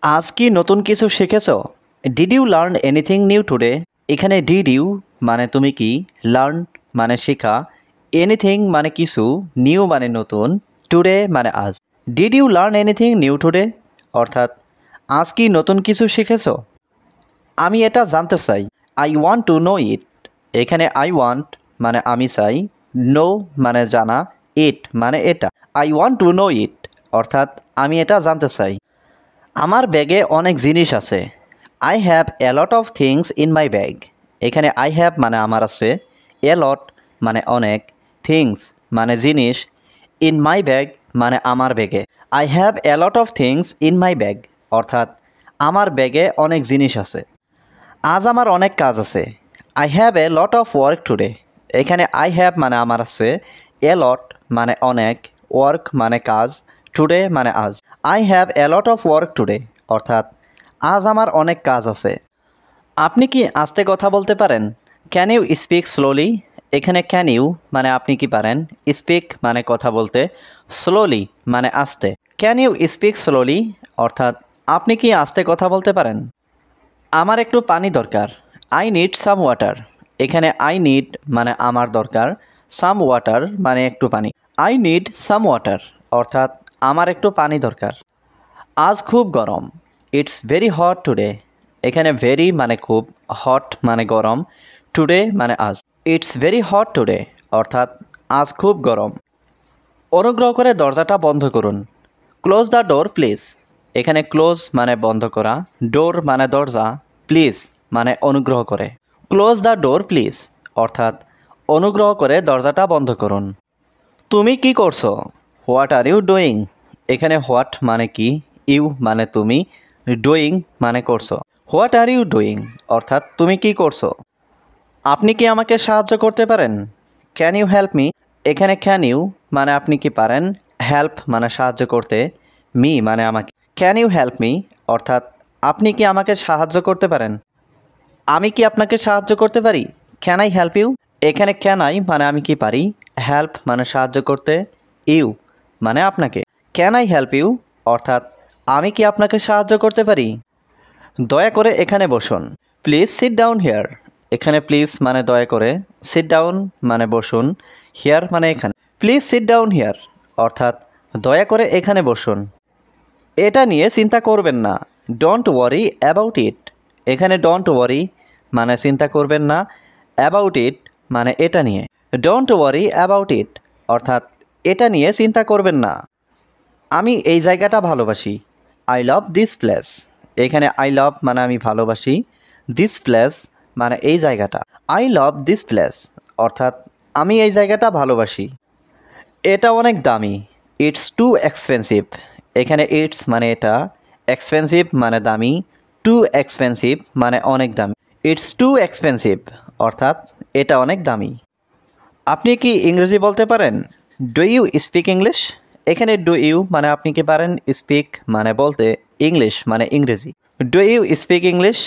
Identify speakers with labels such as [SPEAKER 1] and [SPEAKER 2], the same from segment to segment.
[SPEAKER 1] আজ কি নতুন কিছু শিখেছো? Did you learn anything new today? এখানে ডিড ইউ মানে তুমি কি, লার্ন মানে শেখা, এনিথিং মানে কিছু, নিউ মানে নতুন, টুডে মানে আজ। Did you learn anything new today? অর্থাৎ আজ কি নতুন কিছু শিখেছো? আমি এটা জানতে চাই। আই ওয়ান্ট টু নো ইট। এখানে আই ওয়ান্ট মানে আমি চাই, নো মানে জানা, ইট মানে এটা। আই ওয়ান্ট টু নো ইট অর্থাৎ আমি এটা জানতে চাই। আমার ব্যাগে অনেক জিনিস আছে। I have a lot of things in my bag. এখানে আই হ্যাভ মানে আমার আছে, এ লট মানে অনেক, থিংস মানে জিনিস, ইন মাই ব্যাগ মানে আমার ব্যাগে। I have a lot of things in my bag অর্থাৎ আমার ব্যাগে অনেক জিনিস আছে। আজ আমার অনেক কাজ আছে। I have a lot of work today. এখানে আই হ্যাভ মানে আমার আছে, এ লট মানে অনেক, ওয়ার্ক মানে কাজ, টুডে মানে আজ। I have a lot of work today অর্থাৎ আজ আমার অনেক কাজ আছে। আপনি কি আস্তে কথা বলতে পারেন? Can you speak slowly? এখানে ক্যান ইউ মানে আপনি কি পারেন, স্পিক মানে কথা বলতে, স্লোলি মানে আস্তে। ক্যান ইউ স্পিক স্লোলি অর্থাৎ আপনি কি আস্তে কথা বলতে পারেন? আমার একটু পানি দরকার। I need some water. এখানে আই নিড মানে আমার দরকার, সাম ওয়াটার মানে একটু পানি। আই নিড সাম ওয়াটার অর্থাৎ আমার একটু পানি দরকার। আজ খুব গরম। It's very hot today. এখানে ভেরি মানে খুব, হট মানে গরম, টুডে মানে আজ। ইটস ভেরি হট টুডে অর্থাৎ আজ খুব গরম। অনুগ্রহ করে দরজাটা বন্ধ করুন। Close the door please. এখানে ক্লোজ মানে বন্ধ করা, ডোর মানে দরজা, প্লিজ মানে অনুগ্রহ করে। ক্লোজ দ্য ডোর প্লিজ অর্থাৎ অনুগ্রহ করে দরজাটা বন্ধ করুন। তুমি কি করছো? What are you doing? এখানে হোয়াট মানে কি, ইউ মানে তুমি, ডুইং মানে করছো। হোয়াট আর ইউ ডুইং অর্থাৎ তুমি কি করছো? আপনি কি আমাকে সাহায্য করতে পারেন? Can you help me? এখানে ক্যান ইউ মানে আপনি কি পারেন, হেল্প মানে সাহায্য করতে, মি মানে আমাকে। ক্যান ইউ হেল্প মি অর্থাৎ আপনি কি আমাকে সাহায্য করতে পারেন? আমি কি আপনাকে সাহায্য করতে পারি? Can I help you? এখানে ক্যান আই মানে আমি কি পারি, হেল্প মানে সাহায্য করতে, ইউ মানে আপনাকে। ক্যান আই হেল্প ইউ অর্থাৎ আমি কি আপনাকে সাহায্য করতে পারি? দয়া করে এখানে বসুন। Please sit down here. এখানে প্লিজ মানে দয়া করে, সিট ডাউন মানে বসুন, হিয়ার মানে এখানে। প্লিজ সিট ডাউন হিয়ার অর্থাৎ দয়া করে এখানে বসুন। এটা নিয়ে চিন্তা করবেন না। Don't worry about it. এখানে ডোন্ট ওয়ারি মানে চিন্তা করবেন না, অ্যাবাউট ইট মানে এটা নিয়ে। ডোন্ট ওয়ারি অ্যাবাউট ইট অর্থাৎ এটা নিয়ে চিন্তা করবেন না। আমি এই জায়গাটা ভালোবাসি। I love this place. এখানে আই লাভ মানে আমি ভালোবাসি, দিস প্লেস মানে এই জায়গাটা। আই লাভ দিস প্লেস অর্থাৎ আমি এই জায়গাটা ভালোবাসি। এটা অনেক দামি। It's too expensive. এখানে ইটস মানে এটা, এক্সপেন্সিভ মানে দামি, টু এক্সপেন্সিভ মানে অনেক দামি। ইটস টু এক্সপেন্সিভ অর্থাৎ এটা অনেক দামি। আপনি কি ইংরেজি বলতে পারেন? Do you speak English? এখানে ডু ইউ মানে আপনি কি পারেন, স্পিক মানে বলতে, ইংলিশ মানে ইংরেজি। ডু ইউ স্পিক ইংলিশ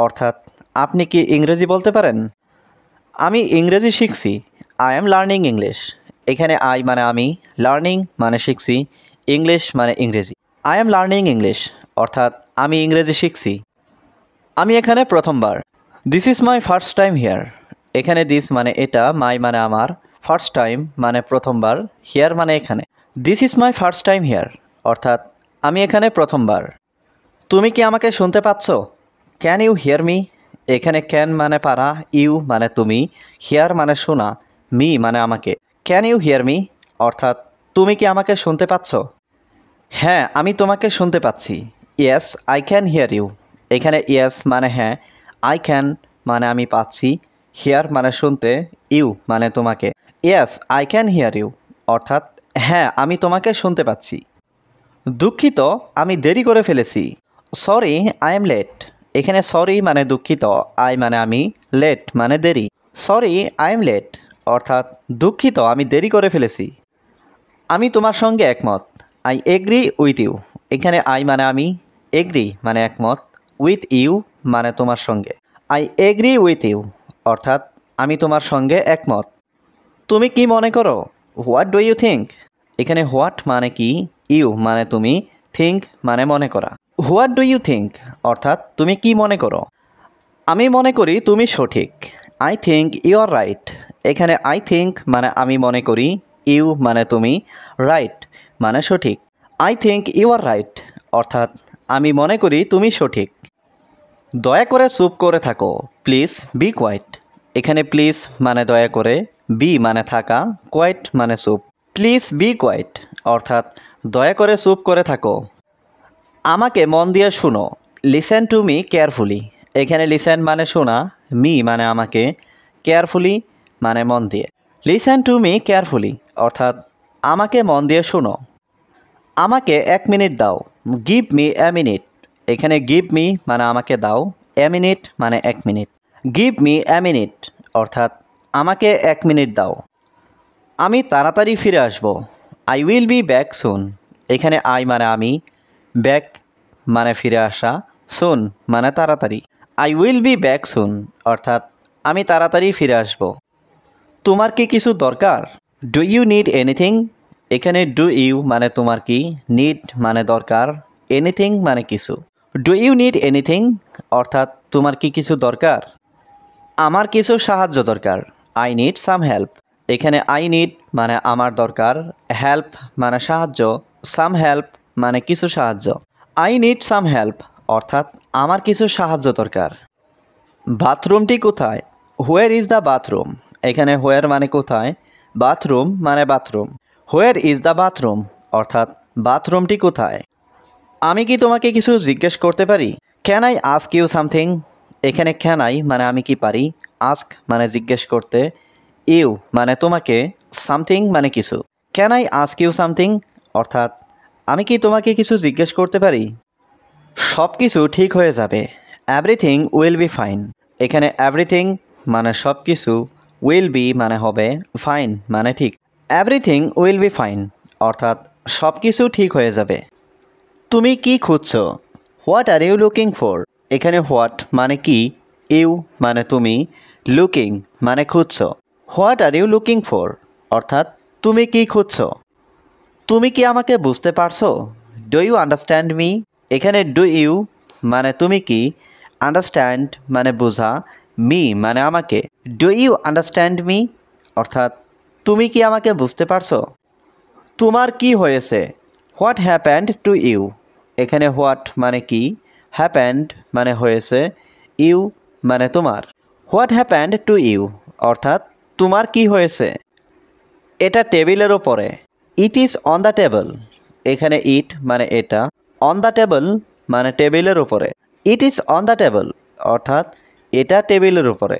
[SPEAKER 1] অর্থাৎ আপনি কি ইংরেজি বলতে পারেন? আমি ইংরেজি শিখছি। I am learning English. এখানে আই মানে আমি, লার্নিং মানে শিখছি, ইংলিশ মানে ইংরেজি। আই এম লার্নিং ইংলিশ অর্থাৎ আমি ইংরেজি শিখছি। আমি এখানে প্রথমবার। This is my first time here. এখানে দিস মানে এটা, মাই মানে আমার, ফার্স্ট টাইম মানে প্রথমবার, হিয়ার মানে এখানে। This is my first time here অর্থাৎ আমি এখানে প্রথমবার। তুমি কি আমাকে শুনতে পাচ্ছ? Can you hear me? এখানে ক্যান মানে পারা, ইউ মানে তুমি, হিয়ার মানে শোনা, মি মানে আমাকে। ক্যান ইউ হিয়ার মি অর্থাৎ তুমি কি আমাকে শুনতে পাচ্ছ? হ্যাঁ, আমি তোমাকে শুনতে পাচ্ছি। Yes I can hear you. এখানে ইয়েস মানে হ্যাঁ, আই ক্যান মানে আমি পাচ্ছি, হিয়ার মানে শুনতে, ইউ মানে তোমাকে। Yes I can hear you অর্থাৎ হ্যাঁ আমি তোমাকে শুনতে পাচ্ছি। দুঃখিত, আমি দেরি করে ফেলেছি। Sorry I am late. এখানে সরি মানে দুঃখিত, আই মানে আমি, লেট মানে দেরি। সরি আই এম লেট অর্থাৎ দুঃখিত আমি দেরি করে ফেলেছি। আমি তোমার সঙ্গে একমত। I agree with you. এখানে আই মানে আমি, এগ্রি মানে একমত, উইথ ইউ মানে তোমার সঙ্গে। আই এগ্রি উইথ ইউ অর্থাৎ আমি তোমার সঙ্গে একমত। তুমি কি মনে করো? What do you think? এখানে হোয়াট মানে কি, ইউ মানে তুমি, থিঙ্ক মানে মনে করা। হোয়াট ডু ইউ থিঙ্ক অর্থাৎ তুমি কি মনে করো। আমি মনে করি তুমি সঠিক। I think you are right. এখানে আই থিঙ্ক মানে আমি মনে করি, ইউ মানে তুমি, রাইট মানে সঠিক। I think you are right অর্থাৎ আমি মনে করি তুমি সঠিক। দয়া করে চুপ করে থাকো, প্লিজ বি কোয়াইট। এখানে প্লিজ মানে দয়া করে, বি মানে থাকা, কোয়াইট মানে চুপ। প্লিজ বি কোয়াইট অর্থাৎ দয়া করে চুপ করে থাকো। আমাকে মন দিয়ে শুনো, লিসেন টু মি কেয়ারফুলি। এখানে লিসেন মানে শোনা, মি মানে আমাকে, কেয়ারফুলি মানে মন দিয়ে। লিসেন টু মি কেয়ারফুলি অর্থাৎ আমাকে মন দিয়ে শোনো। আমাকে 1 মিনিট দাও, গিভ মি এ মিনিট। এখানে গিভ মি মানে আমাকে দাও, এ মিনিট মানে 1 minute. Give me a minute অর্থাৎ আমাকে 1 মিনিট দাও। আমি তাড়াতাড়ি ফিরে আসব, আই উইল বি ব্যাক সুন। এখানে আই মানে আমি, ব্যাক মানে ফিরে আসা, সুন মানে তাড়াতাড়ি। I will be back soon অর্থাৎ আমি তাড়াতাড়ি ফিরে আসব। তোমার কি কিছু দরকার? Do you need anything? এখানে ডু ইউ মানে তোমার কি, নিড মানে দরকার, এনিথিং মানে কিছু। ডু ইউ নিড এনিথিং অর্থাৎ তোমার কি কিছু দরকার? আমার কিছু সাহায্য দরকার, আই নিড সাম হেল্প। এখানে আই নিড মানে আমার দরকার, হেল্প মানে সাহায্য, সাম হেল্প মানে কিছু সাহায্য। আই নিড সাম হেল্প অর্থাৎ আমার কিছু সাহায্য দরকার। বাথরুমটি কোথায়? Where is the bathroom? এখানে হোয়ার মানে কোথায়, বাথরুম মানে bathroom. Where is the bathroom অর্থাৎ বাথরুমটি কোথায়? আমি কি তোমাকে কিছু জিজ্ঞেস করতে পারি? Can I ask you something? এখানে ক্যান আই মানে আমি কি পারি, আস্ক মানে জিজ্ঞেস করতে, ইউ মানে তোমাকে, সামথিং মানে কিছু। Can I ask you something অর্থাৎ আমি কি তোমাকে কিছু জিজ্ঞেস করতে পারি? সব কিছু ঠিক হয়ে যাবে, এভরিথিং উইল বি ফাইন। এখানে এভরিথিং মানে সব কিছু, উইল বি মানে হবে, ফাইন মানে ঠিক। এভরিথিং উইল বি ফাইন অর্থাৎ সব কিছু ঠিক হয়ে যাবে। তুমি কি খুঁজছো? What are you looking for? এখানে হোয়াট মানে কি, ইউ মানে তুমি, লুকিং মানে খুঁজছো। What are you looking for অর্থাৎ তুমি কি খুঁজছো। তুমি কি আমাকে বুঝতে পারছো? Do you understand me? এখানে ডু ইউ মানে তুমি কি, আন্ডারস্ট্যান্ড মানে বোঝা, মি মানে আমাকে। ডু ইউ আন্ডারস্ট্যান্ড মি অর্থাৎ তুমি কি আমাকে বুঝতে পারছো। তোমার কি হয়েছে? What happened to you? এখানে হোয়াট মানে কি, হ্যাপেন্ড মানে হয়েছে, ইউ মানে তোমার। হোয়াট হ্যাপেন্ড টু ইউ অর্থাৎ তোমার কি হয়েছে। এটা টেবিলের ওপরে, it is on the table. এখানে ইট মানে এটা, অন দ্য টেবল মানে টেবিলের ওপরে। It is on the table অর্থাৎ এটা টেবিলের উপরে।